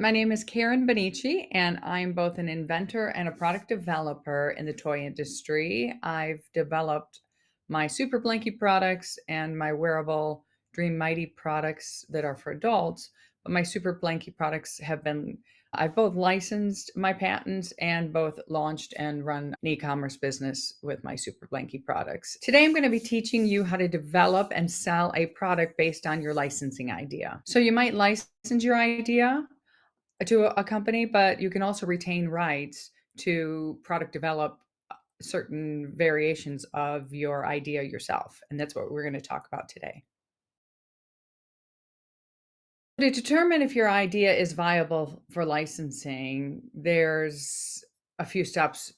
My name is Karen Bonnici, and I'm both an inventor and a product developer in the toy industry. I've developed my Super Blankie products and my wearable Dream Mighty products that are for adults. But my Super Blankie products I've both licensed my patents and both launched and run an e-commerce business with my Super Blankie products. Today, I'm going to be teaching you how to develop and sell a product based on your licensing idea. So you might license your idea to a company, but you can also retain rights to product develop certain variations of your idea yourself. And that's what we're going to talk about today. To determine if your idea is viable for licensing, there's a few steps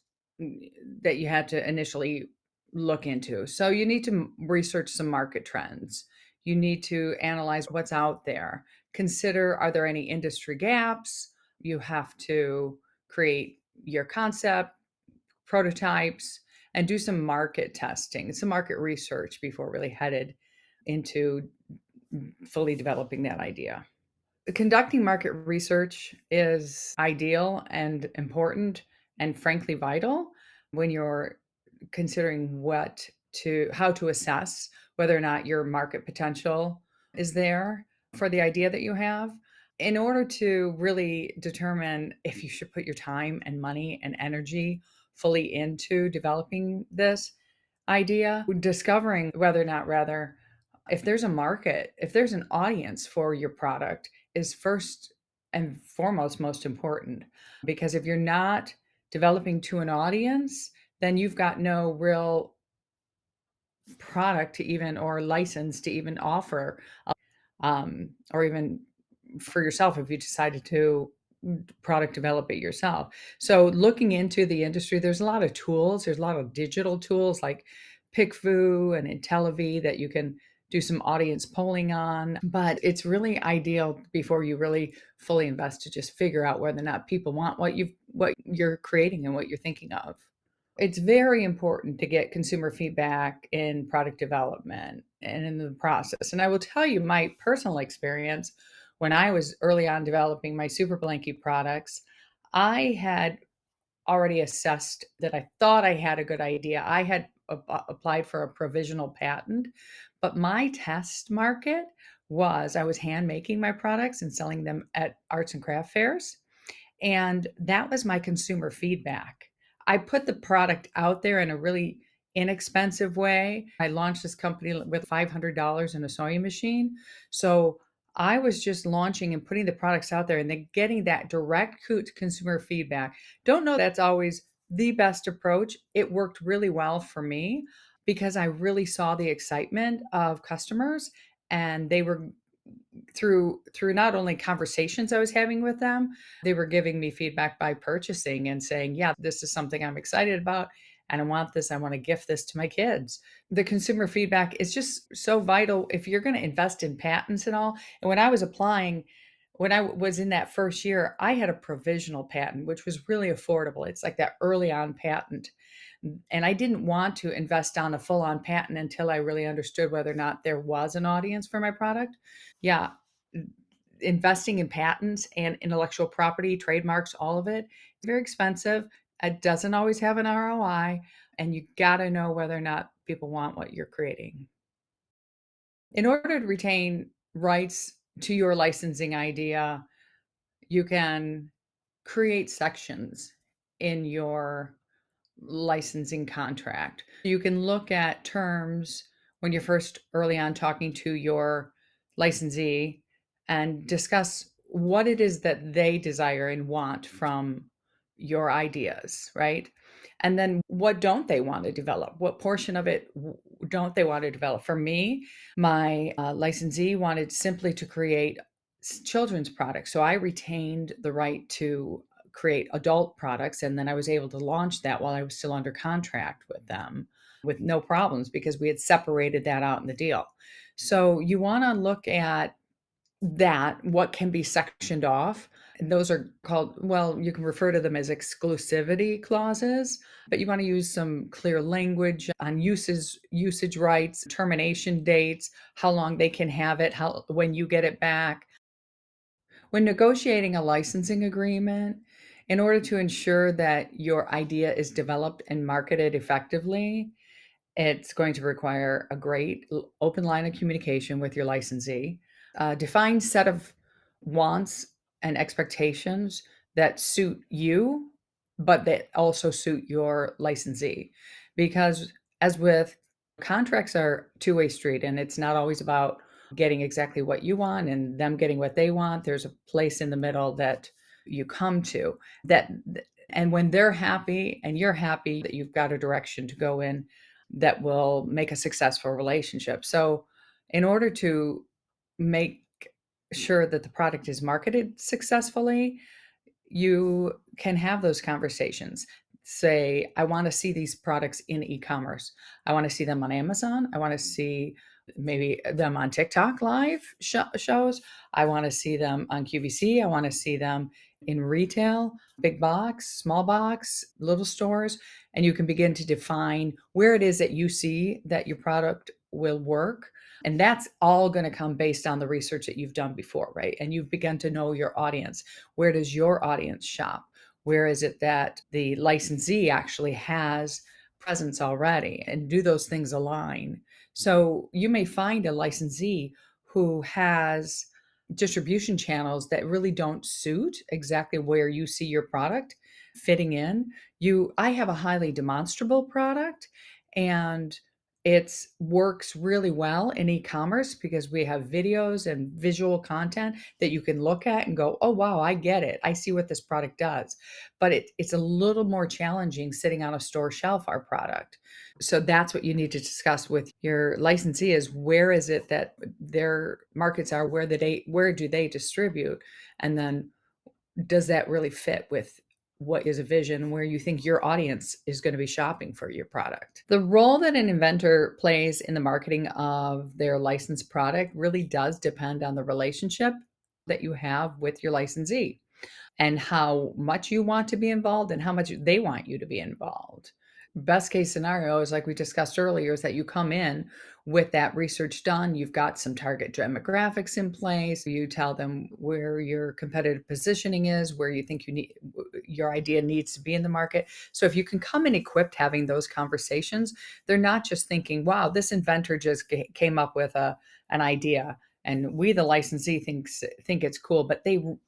that you had to initially look into. So you need to research some market trends. You need to analyze what's out there. Consider, are there any industry gaps? You have to create your concept, prototypes, and do some market testing, some market research before really headed into fully developing that idea. Conducting market research is ideal and important and frankly vital when you're considering how to assess whether or not your market potential is there for the idea that you have. In order to really determine if you should put your time and money and energy fully into developing this idea, discovering whether or not, rather, if there's a market, if there's an audience for your product is first and foremost most important. Because if you're not developing to an audience, then you've got no real product to even or license to even offer, or even for yourself if you decided to product develop it yourself. So looking into the industry, there's a lot of tools. There's a lot of digital tools like PickVoo and IntelliV that you can do some audience polling on. But it's really ideal before you really fully invest to just figure out whether or not people want what you're creating and what you're thinking of. It's very important to get consumer feedback in product development and in the process. And I will tell you my personal experience when I was early on developing my Super Blankie products, I had already assessed that I thought I had a good idea. I had applied for a provisional patent, but my test market was I was hand making my products and selling them at arts and craft fairs. And that was my consumer feedback. I put the product out there in a really inexpensive way. I launched this company with $500 in a sewing machine. So I was just launching and putting the products out there and then getting that direct consumer feedback. Don't know that's always the best approach. It worked really well for me because I really saw the excitement of customers, and they were through not only conversations I was having with them, they were giving me feedback by purchasing and saying, "Yeah, this is something I'm excited about, and I want this. I want to gift this to my kids." The consumer feedback is just so vital if you're going to invest in patents and all. And when I was in that first year, I had a provisional patent, which was really affordable. It's like that early on patent. And I didn't want to invest on a full on patent until I really understood whether or not there was an audience for my product. Yeah, investing in patents and intellectual property, trademarks, all of it, it's very expensive. It doesn't always have an ROI, and you got to know whether or not people want what you're creating. In order to retain rights to your licensing idea, you can create sections in your licensing contract. You can look at terms when you're first early on talking to your licensee and discuss what it is that they desire and want from your ideas, right? And then what don't they want to develop? What portion of it don't they want to develop? For me, my licensee wanted simply to create children's products. So I retained the right to create adult products. And then I was able to launch that while I was still under contract with them with no problems because we had separated that out in the deal. So you want to look at that, what can be sectioned off. And those are called, well, you can refer to them as exclusivity clauses, but you want to use some clear language on usage rights, termination dates, how long they can have it, how when you get it back, When negotiating a licensing agreement, in order to ensure that your idea is developed and marketed effectively, it's going to require a great open line of communication with your licensee, a defined set of wants and expectations that suit you, but that also suit your licensee. Because as with contracts are two-way street and it's not always about getting exactly what you want and them getting what they want. There's a place in the middle that you come to that and when they're happy and you're happy that you've got a direction to go in that will make a successful relationship. So, in order to make sure that the product is marketed successfully, you can have those conversations. Say, I want to see these products in e-commerce. I want to see them on Amazon. I want to see maybe them on TikTok live shows. I want to see them on QVC. I want to see them in retail, big box, small box, little stores. And you can begin to define where it is that you see that your product will work. And that's all going to come based on the research that you've done before, right? And you've begun to know your audience. Where does your audience shop? Where is it that the licensee actually has presence already? And do those things align? So you may find a licensee who has distribution channels that really don't suit exactly where you see your product fitting in. I have a highly demonstrable product and it works really well in e-commerce because we have videos and visual content that you can look at and go, "Oh, wow, I get it. I see what this product does." But it's a little more challenging sitting on a store shelf, our product. So that's what you need to discuss with your licensee is where is it that their markets are, where do they distribute? And then does that really fit with what is a vision where you think your audience is going to be shopping for your product? The role that an inventor plays in the marketing of their licensed product really does depend on the relationship that you have with your licensee and how much you want to be involved and how much they want you to be involved. Best case scenario is like we discussed earlier is that you come in with that research done, you've got some target demographics in place, you tell them where your competitive positioning is, where you think your idea needs to be in the market. So if you can come in equipped having those conversations, they're not just thinking, "Wow, this inventor just came up with an idea." And we, the licensee, think it's cool, but the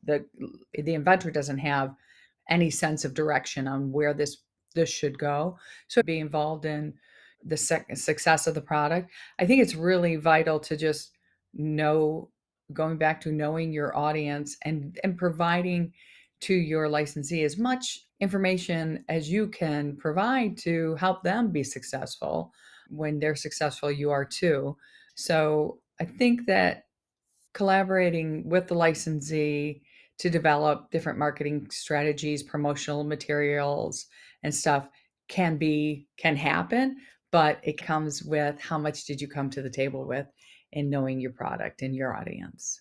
inventor doesn't have any sense of direction on where this should go. So be involved in the success of the product. I think it's really vital to just know, going back to knowing your audience and providing to your licensee as much information as you can provide to help them be successful. When they're successful, you are too. So I think that collaborating with the licensee to develop different marketing strategies, promotional materials, and stuff can happen, but it comes with how much did you come to the table with in knowing your product and your audience.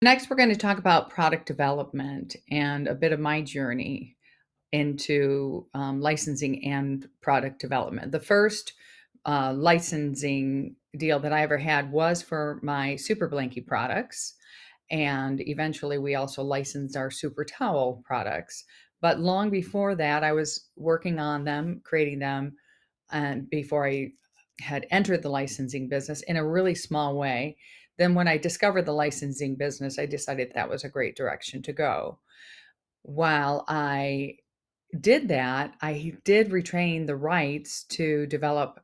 Next, we're going to talk about product development and a bit of my journey into licensing and product development. The first licensing deal that I ever had was for my Super Blanky products. And eventually, we also licensed our Super Towel products. But long before that, I was working on them, creating them, and before I had entered the licensing business in a really small way. Then, when I discovered the licensing business, I decided that was a great direction to go. While I did that, I did retain the rights to develop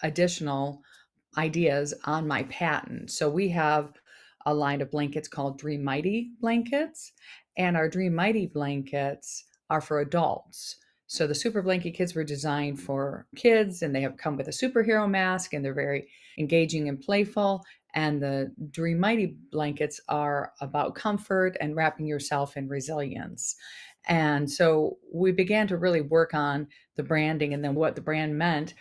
additional ideas on my patent. So we have a line of blankets called Dream Mighty blankets, and our Dream Mighty blankets are for adults. So the Super Blanket kits were designed for kids, and they have come with a superhero mask, and they're very engaging and playful. And the Dream Mighty blankets are about comfort and wrapping yourself in resilience. And so we began to really work on the branding and then what the brand meant.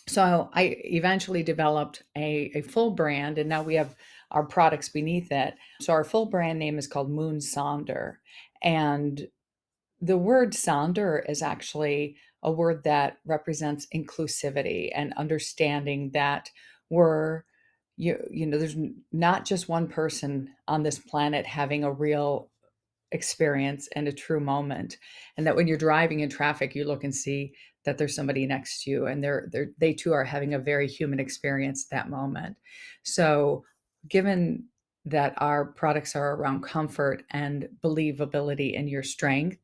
So I eventually developed a full brand, and now we have our products beneath it. So our full brand name is called Moon Sonder. And the word sonder is actually a word that represents inclusivity and understanding that we're there's not just one person on this planet having a real experience and a true moment, and that when you're driving in traffic you look and see that there's somebody next to you, and they too are having a very human experience at that moment. So given that our products are around comfort and believability in your strength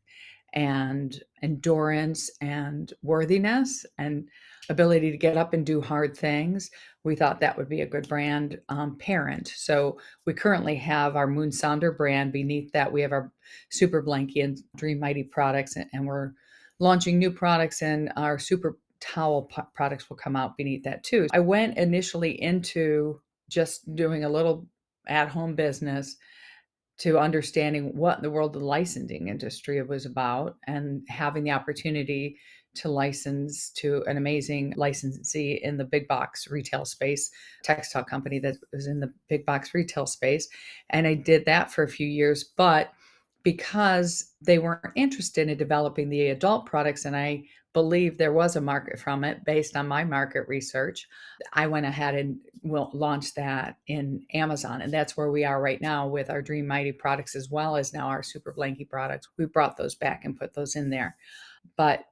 and endurance and worthiness and ability to get up and do hard things, we thought that would be a good brand parent. So we currently have our Moon Sonder brand. Beneath that, we have our Super Blankie and Dream Mighty products, and we're launching new products, and our Super Towel products will come out beneath that too. I went initially into just doing a little at home business to understanding what in the world the licensing industry was about, and having the opportunity to license to an amazing licensee in the big box retail space, textile company that was in the big box retail space. And I did that for a few years, but because they weren't interested in developing the adult products, and I believe there was a market from it based on my market research, I went ahead and will launch that in Amazon. And that's where we are right now with our Dream Mighty products, as well as now our Super Blankie products. We brought those back and put those in there. But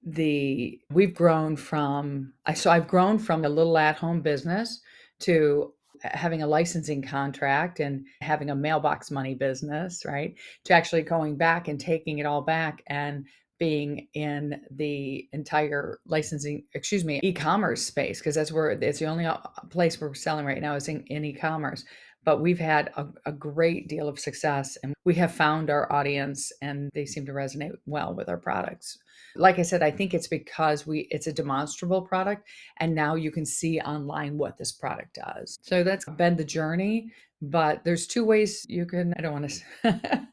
the we've grown from I've grown from a little at-home business to having a licensing contract and having a mailbox money business, right? To actually going back and taking it all back and being in the entire licensing, excuse me, e-commerce space, because that's where it's the only place we're selling right now is in e-commerce. But we've had a great deal of success, and we have found our audience, and they seem to resonate well with our products. Like I said, I think it's because it's a demonstrable product, and now you can see online what this product does. So that's been the journey, but there's two ways you can, I don't want to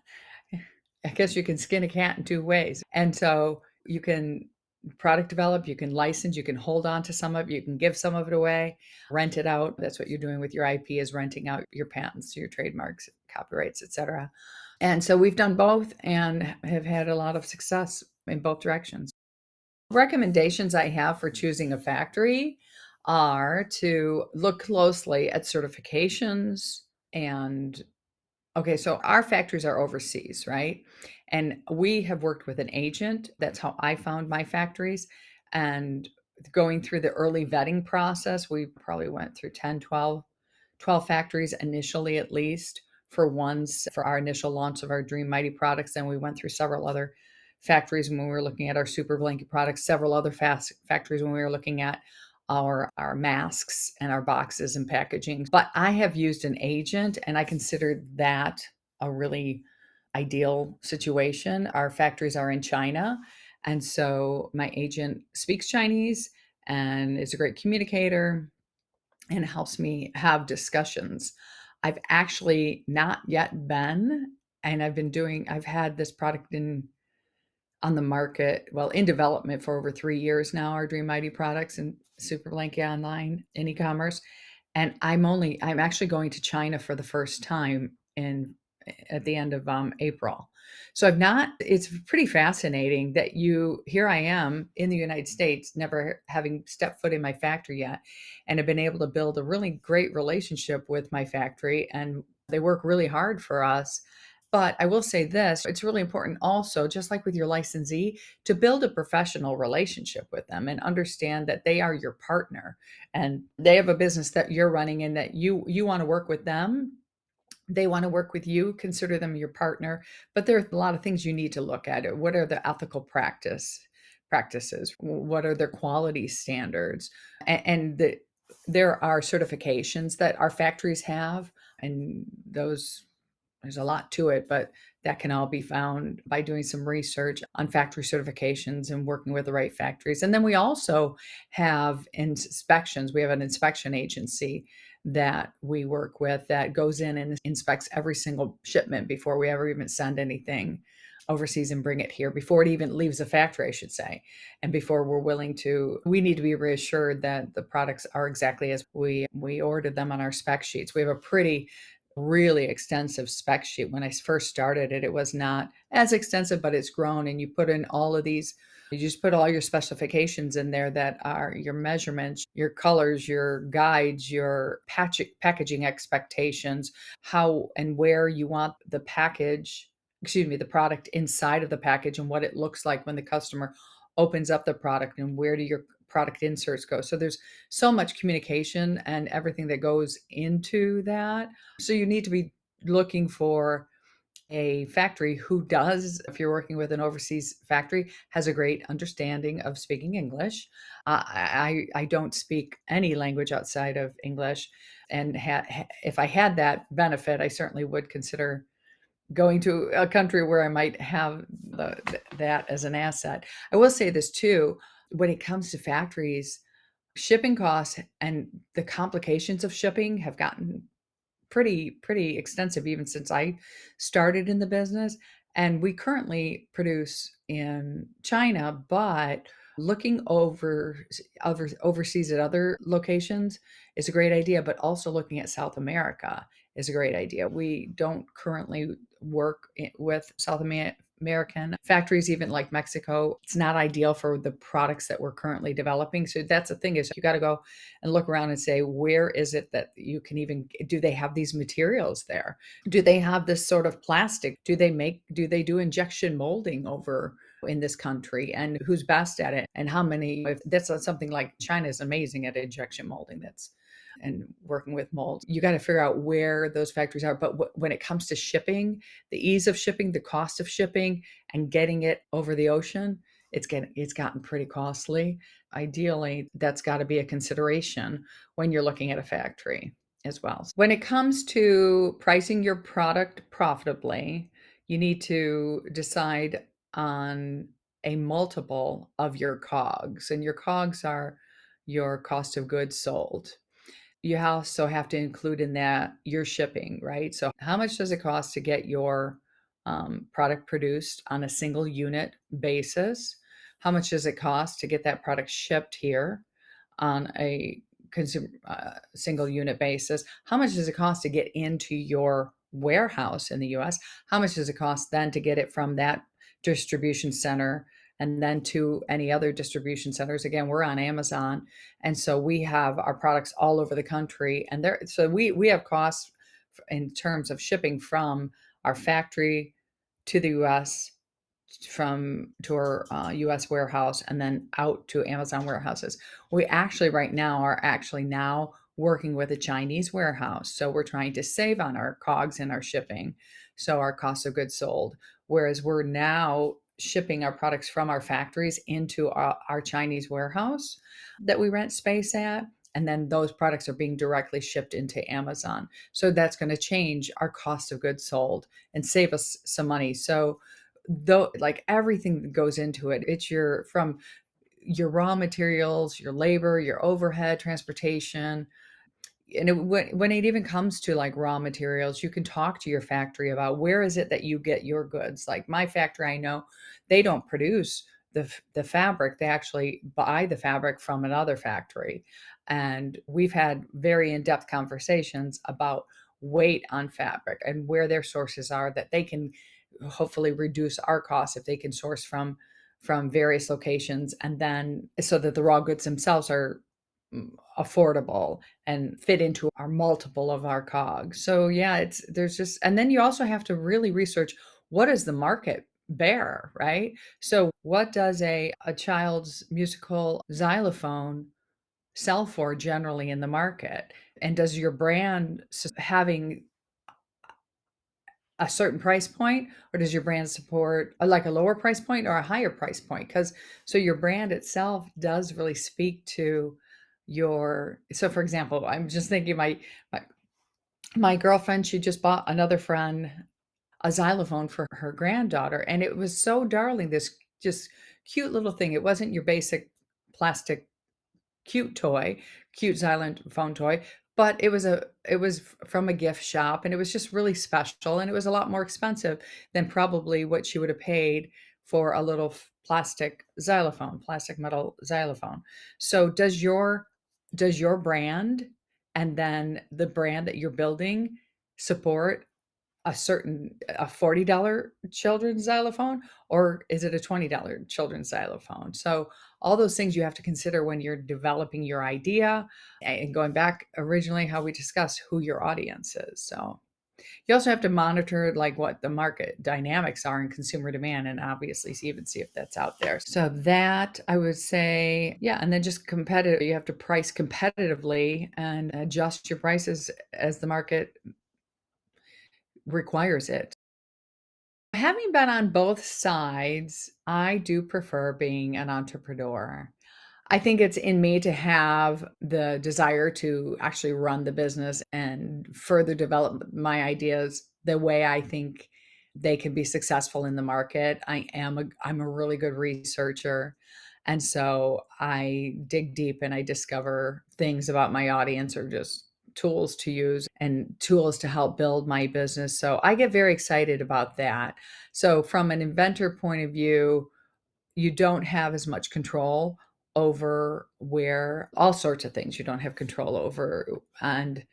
I guess you can skin a cat in two ways. And so you can product develop, you can license, you can hold on to some of it, you can give some of it away, rent it out. That's what you're doing with your IP, is renting out your patents, your trademarks, copyrights, etc. And so we've done both and have had a lot of success in both directions. Recommendations I have for choosing a factory are to look closely at certifications. And okay, so our factories are overseas, right? And we have worked with an agent. That's how I found my factories. And going through the early vetting process, we probably went through 10, 12 factories initially, at least for our initial launch of our Dream Mighty products. Then we went through several other factories when we were looking at our Super Blanket products, several other factories when we were looking at our masks and our boxes and packaging. But I have used an agent, and I consider that a really ideal situation. Our factories are in China, and so my agent speaks Chinese and is a great communicator and helps me have discussions. I've actually not yet been, and I've had this product on the market, well, in development for over 3 years now, our Dream Mighty products and Super Blanket online in e-commerce. And I'm actually going to China for the first time in at the end of April. So it's pretty fascinating that here I am in the United States, never having stepped foot in my factory yet, and have been able to build a really great relationship with my factory. And they work really hard for us. But I will say this, it's really important also, just like with your licensee, to build a professional relationship with them and understand that they are your partner, and they have a business that you're running and that you want to work with them. They want to work with you, consider them your partner, but there are a lot of things you need to look at. What are the ethical practices? What are their quality standards? There are certifications that our factories have, and those there's a lot to it, but that can all be found by doing some research on factory certifications and working with the right factories. And then we also have inspections. We have an inspection agency that we work with that goes in and inspects every single shipment before we ever even send anything overseas and bring it here, before it even leaves the factory, I should say. And before we need to be reassured that the products are exactly as we ordered them on our spec sheets. We have a pretty really extensive spec sheet. When I first started it, it was not as extensive, but it's grown, and you put in all of these, you just put all your specifications in there that are your measurements, your colors, your guides, your packaging expectations, how and where you want the package, excuse me, the product inside of the package and what it looks like when the customer opens up the product, and where do your product inserts go. So there's so much communication and everything that goes into that. So you need to be looking for a factory who does, if you're working with an overseas factory, has a great understanding of speaking English. I don't speak any language outside of English, and if I had that benefit, I certainly would consider going to a country where I might have that as an asset. I will say this too, when it comes to factories, shipping costs and the complications of shipping have gotten pretty extensive even since I started in the business. And we currently produce in China, but looking overseas at other locations is a great idea, but also looking at South America is a great idea. We don't currently work with American factories, even like Mexico. It's not ideal for the products that we're currently developing. So that's the thing, is you got to go and look around and say, where is it that you can even, do they have these materials there? Do they have this sort of plastic? Do they do injection molding over in this country, and who's best at it, and how many, if that's something like China is amazing at injection molding, that's and working with molds. You got to figure out where those factories are. But when it comes to shipping, the ease of shipping, the cost of shipping, and getting it over the ocean, it's gotten pretty costly. Ideally, that's got to be a consideration when you're looking at a factory as well. When it comes to pricing your product profitably, you need to decide on a multiple of your COGS, and your COGS are your cost of goods sold. You also have to include in that your shipping, right? So, how much does it cost to get your product produced on a single unit basis? How much does it cost to get that product shipped here on a consumer single unit basis? How much does it cost to get into your warehouse in the US? How much does it cost then to get it from that distribution center and then to any other distribution centers? Again, we're on Amazon, and so we have our products all over the country, and there, so we have costs in terms of shipping from our factory to the US, from to our US warehouse, and then out to Amazon warehouses. We actually right now are actually now working with a Chinese warehouse. So we're trying to save on our COGS and our shipping. So our cost of goods sold. Whereas we're now shipping our products from our factories into our Chinese warehouse that we rent space at. And then those products are being directly shipped into Amazon. So that's going to change our cost of goods sold and save us some money. So though, like everything that goes into it, it's your, from your raw materials, your labor, your overhead, transportation, and when it even comes to like raw materials, you can talk to your factory about where is it that you get your goods. Like my factory, I know they don't produce the fabric; they actually buy the fabric from another factory, and we've had very in-depth conversations about weight on fabric and where their sources are, that they can hopefully reduce our costs if they can source from various locations, and then so that the raw goods themselves are affordable and fit into our multiple of our COGS. So yeah, it's there's just, and then you also have to really research, what does the market bear, right? So what does a child's musical xylophone sell for generally in the market? And does your brand having a certain price point, or does your brand support like a lower price point or a higher price point? Because so your brand itself does really speak to your, so for example, I'm just thinking my, my girlfriend, she just bought another friend a xylophone for her granddaughter, and it was so darling, this just cute little thing. It wasn't your basic plastic cute toy, cute xylophone toy, but it was from a gift shop, and it was just really special, and it was a lot more expensive than probably what she would have paid for a little plastic xylophone, plastic metal xylophone. So does your brand, and then the brand that you're building, support a $40 children's xylophone, or is it a $20 children's xylophone? So all those things you have to consider when you're developing your idea, and going back originally how we discussed who your audience is. So you also have to monitor like what the market dynamics are and consumer demand, and obviously see if that's out there. So that I would say, yeah, and then just competitive. You have to price competitively and adjust your prices as the market requires it. Having been on both sides, I do prefer being an entrepreneur. I think it's in me to have the desire to actually run the business and further develop my ideas the way I think they can be successful in the market. I'm a really good researcher. And so I dig deep and I discover things about my audience or just tools to use and tools to help build my business. So I get very excited about that. So from an inventor point of view, you don't have as much control over where all sorts of things you don't have control over, and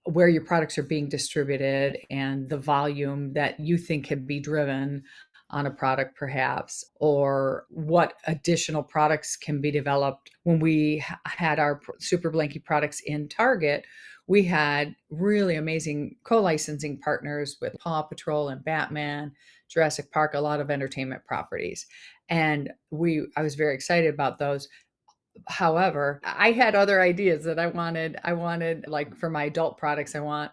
where your products are being distributed and the volume that you think can be driven on a product perhaps, or what additional products can be developed. When we had our super blankie products in Target, we had really amazing co-licensing partners with Paw Patrol and Batman, Jurassic Park, a lot of entertainment properties, and we I was very excited about those. However, I had other ideas that I wanted, like, for my adult products, I want,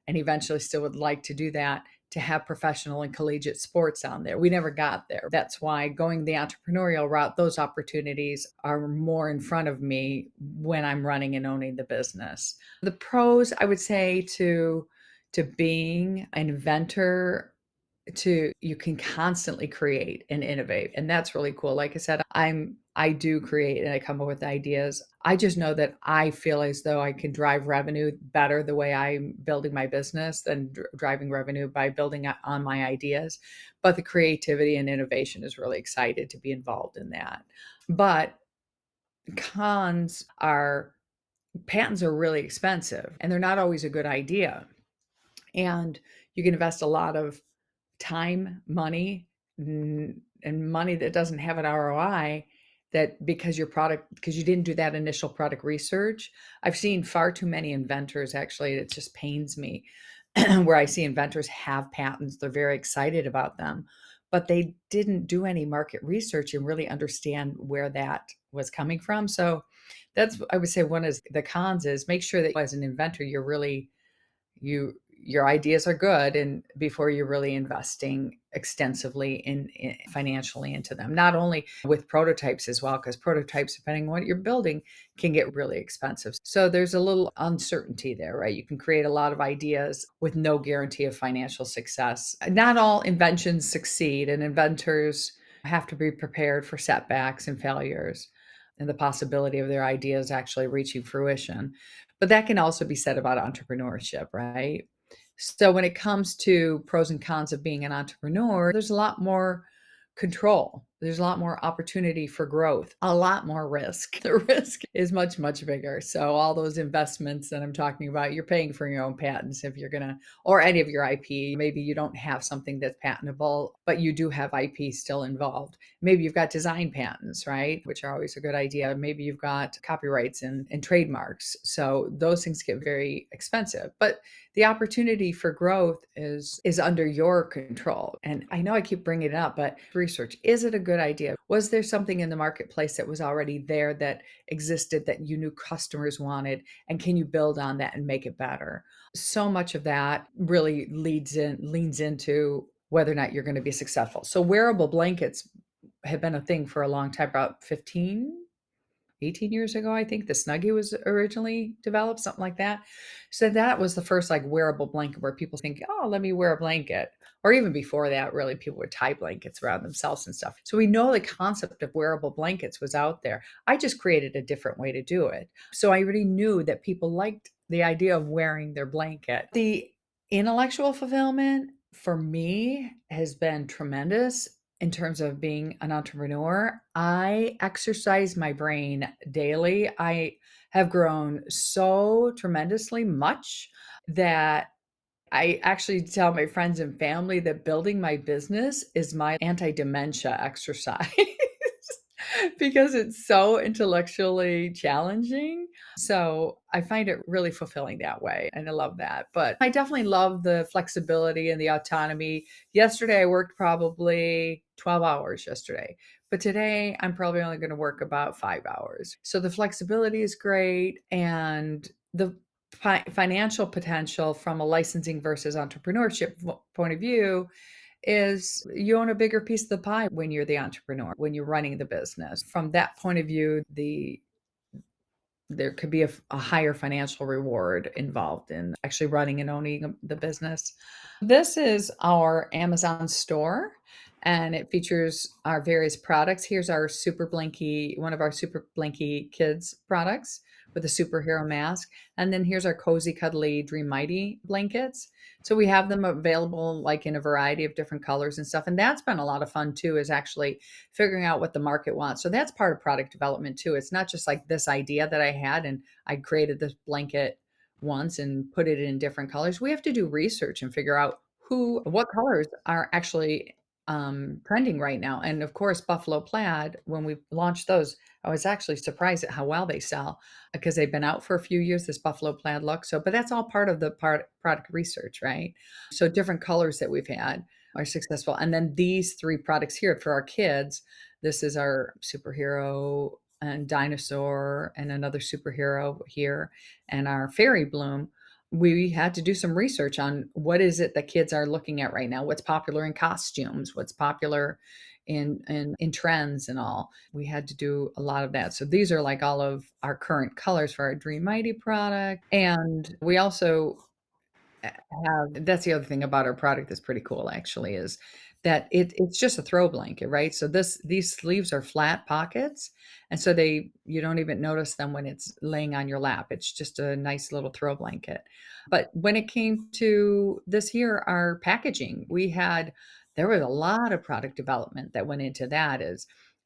and eventually still would like to do that, to have professional and collegiate sports on there. We never got there. That's why going the entrepreneurial route, those opportunities are more in front of me when I'm running and owning the business. The pros, I would say, to being an inventor, to you can constantly create and innovate, and that's really cool. Like I said, I do create and I come up with ideas. I just know that I feel as though I can drive revenue better the way I'm building my business than driving revenue by building on my ideas. But the creativity and innovation is really excited to be involved in that. But cons are patents are really expensive and they're not always a good idea. And you can invest a lot of time, money, and money that doesn't have an ROI, that because you didn't do that initial product research. I've seen far too many inventors, actually, it just pains me where I see inventors have patents, they're very excited about them, but they didn't do any market research and really understand where that was coming from. So that's, I would say, one of the cons is make sure that as an inventor, you're really your ideas are good, and before you're really investing extensively in financially into them, not only with prototypes as well, because prototypes, depending on what you're building, can get really expensive. So there's a little uncertainty there, right? You can create a lot of ideas with no guarantee of financial success. Not all inventions succeed, and inventors have to be prepared for setbacks and failures and the possibility of their ideas actually reaching fruition. But that can also be said about entrepreneurship, right? So when it comes to pros and cons of being an entrepreneur, there's a lot more control. There's a lot more opportunity for growth, a lot more risk. The risk is much, much bigger. So all those investments that I'm talking about, you're paying for your own patents if you're gonna, or any of your IP. Maybe you don't have something that's patentable, but you do have IP still involved. Maybe you've got design patents, right? Which are always a good idea. Maybe you've got copyrights and trademarks. So those things get very expensive. But the opportunity for growth is under your control. And I know I keep bringing it up, but research, is it a good idea? Was there something in the marketplace that was already there that existed that you knew customers wanted, and can you build on that and make it better? So much of that really leans into whether or not you're going to be successful. So wearable blankets have been a thing for a long time, about 18 years ago, I think the Snuggie was originally developed, something like that. So that was the first like wearable blanket where people think, oh, let me wear a blanket. Or even before that, really, people would tie blankets around themselves and stuff. So we know the concept of wearable blankets was out there. I just created a different way to do it. So I already knew that people liked the idea of wearing their blanket. The intellectual fulfillment for me has been tremendous in terms of being an entrepreneur. I exercise my brain daily. I have grown so tremendously much that I actually tell my friends and family that building my business is my anti-dementia exercise because it's so intellectually challenging. So I find it really fulfilling that way, and I love that. But I definitely love the flexibility and the autonomy. Yesterday, I worked probably 12 hours yesterday, but today I'm probably only going to work about 5 hours. So the flexibility is great, and the financial potential from a licensing versus entrepreneurship point of view is you own a bigger piece of the pie when you're the entrepreneur, when you're running the business. From that point of view, there could be a higher financial reward involved in actually running and owning the business. This is our Amazon store, and it features our various products. Here's our Super Blanky, one of our Super Blanky Kids products with a superhero mask. And then here's our Cozy Cuddly Dream Mighty blankets. So we have them available like in a variety of different colors and stuff. And that's been a lot of fun too, is actually figuring out what the market wants. So that's part of product development too. It's not just like this idea that I had and I created this blanket once and put it in different colors. We have to do research and figure out what colors are actually trending right now. And of course, Buffalo Plaid, when we launched those, I was actually surprised at how well they sell because they've been out for a few years, this Buffalo Plaid look. So, but that's all part of the product research, right? So different colors that we've had are successful. And then these three products here for our kids, this is our superhero and dinosaur and another superhero here and our fairy bloom. We had to do some research on what is it that kids are looking at right now, what's popular in costumes, what's popular in trends and all. We had to do a lot of that. So these are like all of our current colors for our Dream Mighty product. And we also have that's the other thing about our product that's pretty cool actually is that it's just a throw blanket, right? So these sleeves are flat pockets, and so you don't even notice them when it's laying on your lap. It's just a nice little throw blanket. But when it came to this here, our packaging, there was a lot of product development that went into that is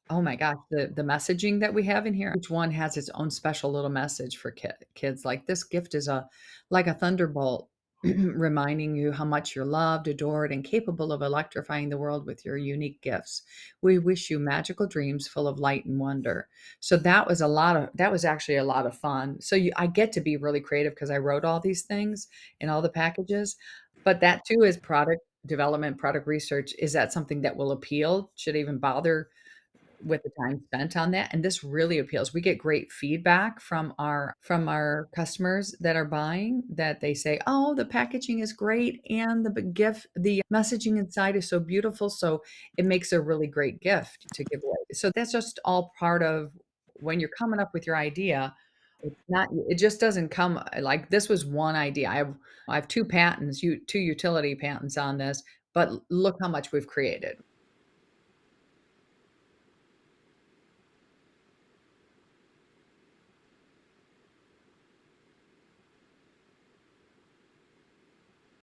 oh my gosh, the messaging that we have in here, each one has its own special little message for kids. Like this gift is a like a thunderbolt reminding you how much you're loved, adored, and capable of electrifying the world with your unique gifts. We wish you magical dreams full of light and wonder. So that was actually a lot of fun. So I get to be really creative because I wrote all these things in all the packages. But that too is product development, product research. Is that something that will appeal? Should I even bother with the time spent on that, and this really appeals. We get great feedback from our customers that are buying that they say, "Oh, the packaging is great and the messaging inside is so beautiful, so it makes a really great gift to give away." So that's just all part of when you're coming up with your idea. It just doesn't come like this was one idea. I have 2 patents, 2 utility patents on this, but look how much we've created.